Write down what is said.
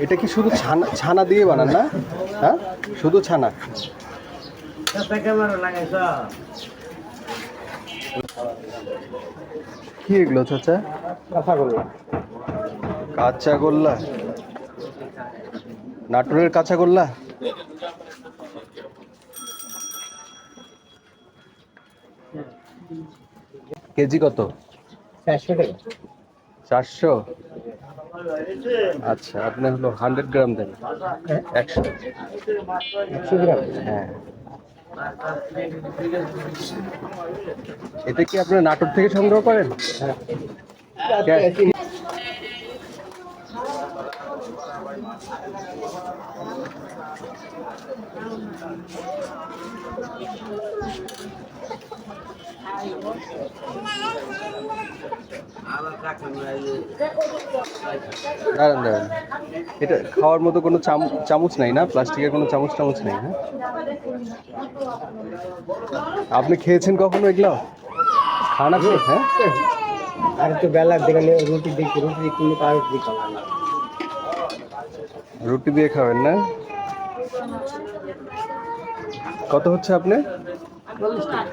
এটা কি শুধু ছানা ছানা দিয়ে বানান না? হ্যাঁ, শুধু ছানা। কি এগুলো চাচা? কাঁচাগোল্লা। কাঁচাগোল্লা, নাটোরের কাঁচাগোল্লা। কেজি কত? 400 টাকা। 400। আচ্ছা, আপনি হলো 100 গ্রাম দেন। 100। 100 গ্রাম। হ্যাঁ, এটা কি আপনার নাটোর থেকে সংগ্রহ করেন? হ্যাঁ। দাঁড়ান দাঁড়ান, এটা খাওয়ার মতো কোনো চামচ নাই না? প্লাস্টিকের কোনো চামচ টামচ নেই? হ্যাঁ, আপনি খেয়েছেন কখনো এগুলো? খান আপনি? হ্যাঁ, আর একটু বেলার দিকে রুটি দেখি, রুটি কিনে পাউরুটি দিয়ে খাওয়া। রুটি দিয়ে খাবেন না? কত হচ্ছে আপনি? 40 টাকা।